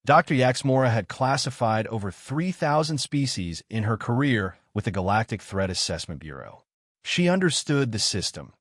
Dr. Yaxmora had classified over 3,000 species in her career with the Galactic Threat Assessment Bureau. She understood the system.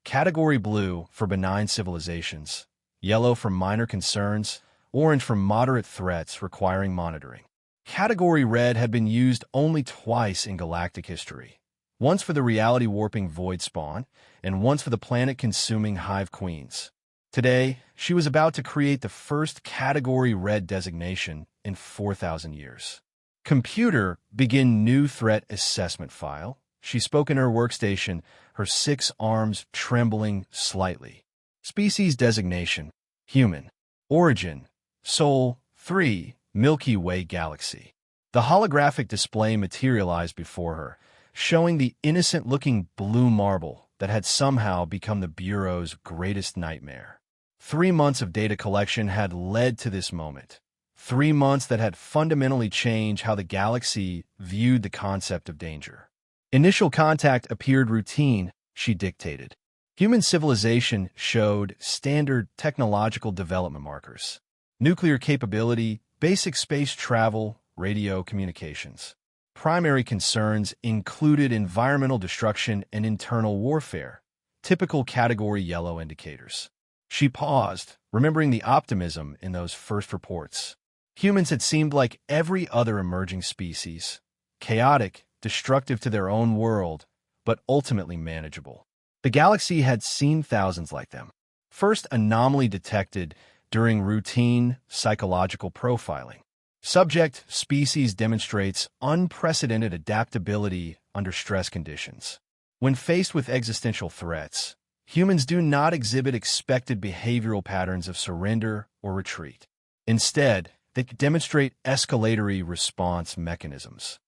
Category Blue for benign civilizations, yellow for minor concerns, orange for moderate threats requiring monitoring. Category Red had been used only twice in galactic history, once for the reality-warping void spawn, and once for the planet-consuming hive queens. Today, she was about to create the first Category Red designation in 4,000 years. Computer, begin new threat assessment file. She spoke in her workstation, her 6 arms trembling slightly. Species designation, human. Origin, Sol 3, Milky Way galaxy. The holographic display materialized before her, showing the innocent-looking blue marble that had somehow become the Bureau's greatest nightmare. 3 months of data collection had led to this moment. 3 months that had fundamentally changed how the galaxy viewed the concept of danger. Initial contact appeared routine, she dictated. Human civilization showed standard technological development markers. Nuclear capability, basic space travel, radio communications. Primary concerns included environmental destruction and internal warfare, typical Category Yellow indicators. She paused, remembering the optimism in those first reports. Humans had seemed like every other emerging species, chaotic, destructive to their own world, but ultimately manageable. The galaxy had seen thousands like them. First anomaly detected during routine psychological profiling. Subject species demonstrates unprecedented adaptability under stress conditions. When faced with existential threats, humans do not exhibit expected behavioral patterns of surrender or retreat. Instead, they demonstrate escalatory response mechanisms.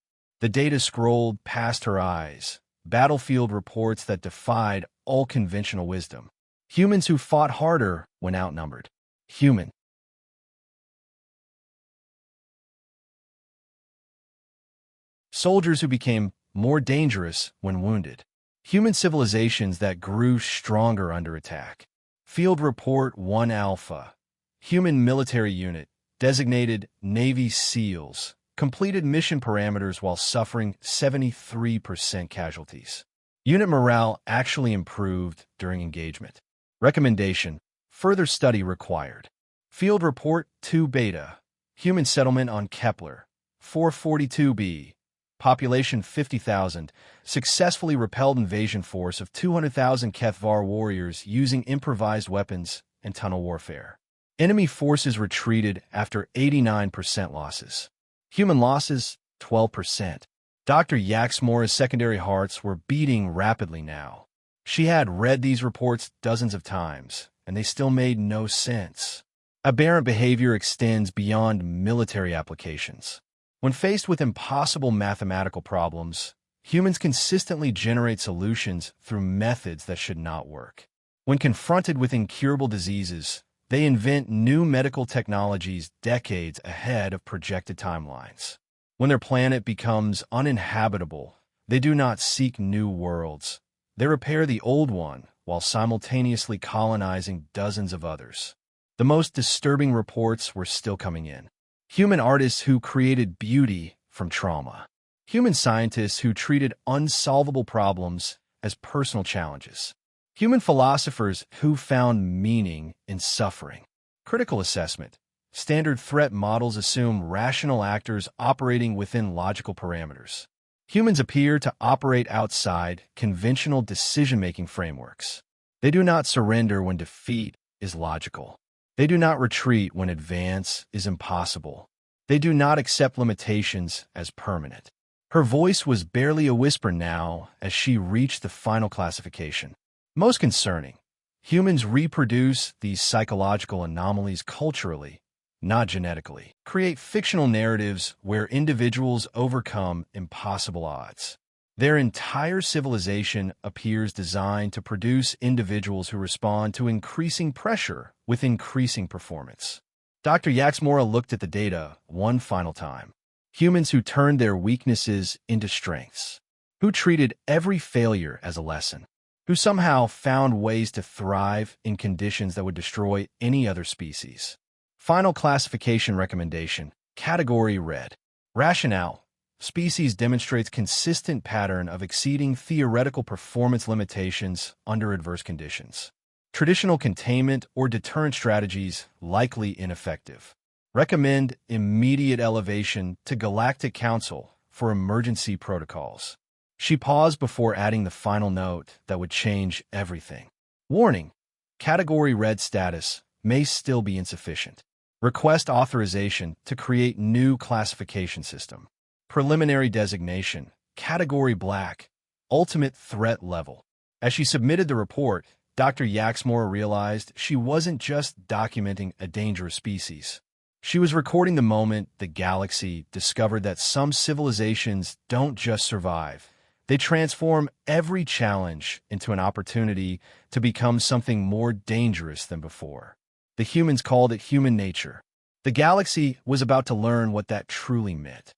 The data scrolled past her eyes, battlefield reports that defied all conventional wisdom. Humans who fought harder when outnumbered. Human. Soldiers who became more dangerous when wounded. Human civilizations that grew stronger under attack. Field Report 1 Alpha. Human military unit, designated Navy SEALs, completed mission parameters while suffering 73% casualties. Unit morale actually improved during engagement. Recommendation: further study required. Field Report 2 Beta. Human settlement on Kepler 442b. Population 50,000. Successfully repelled invasion force of 200,000 Kethvar warriors using improvised weapons and tunnel warfare. Enemy forces retreated after 89% losses. Human losses, 12%. Dr. Yaxmora's secondary hearts were beating rapidly now. She had read these reports dozens of times, and they still made no sense. Aberrant behavior extends beyond military applications. When faced with impossible mathematical problems, humans consistently generate solutions through methods that should not work. When confronted with incurable diseases, they invent new medical technologies decades ahead of projected timelines. When their planet becomes uninhabitable, they do not seek new worlds. They repair the old one while simultaneously colonizing dozens of others. The most disturbing reports were still coming in. Human artists who created beauty from trauma. Human scientists who treated unsolvable problems as personal challenges. Human philosophers who found meaning in suffering. Critical assessment. Standard threat models assume rational actors operating within logical parameters. Humans appear to operate outside conventional decision-making frameworks. They do not surrender when defeat is logical. They do not retreat when advance is impossible. They do not accept limitations as permanent. Her voice was barely a whisper now as she reached the final classification. Most concerning, humans reproduce these psychological anomalies culturally, not genetically. Create fictional narratives where individuals overcome impossible odds. Their entire civilization appears designed to produce individuals who respond to increasing pressure with increasing performance. Dr. Yaxmora looked at the data one final time. Humans who turned their weaknesses into strengths, who treated every failure as a lesson, who somehow found ways to thrive in conditions that would destroy any other species. Final classification recommendation, Category Red. Rationale: species demonstrates consistent pattern of exceeding theoretical performance limitations under adverse conditions. Traditional containment or deterrent strategies likely ineffective. Recommend immediate elevation to Galactic Council for emergency protocols. She paused before adding the final note that would change everything. Warning: Category Red status may still be insufficient. Request authorization to create new classification system. Preliminary designation, Category Black, Ultimate Threat Level. As she submitted the report, Dr. Yaxmore realized she wasn't just documenting a dangerous species. She was recording the moment the galaxy discovered that some civilizations don't just survive. They transform every challenge into an opportunity to become something more dangerous than before. The humans called it human nature. The galaxy was about to learn what that truly meant.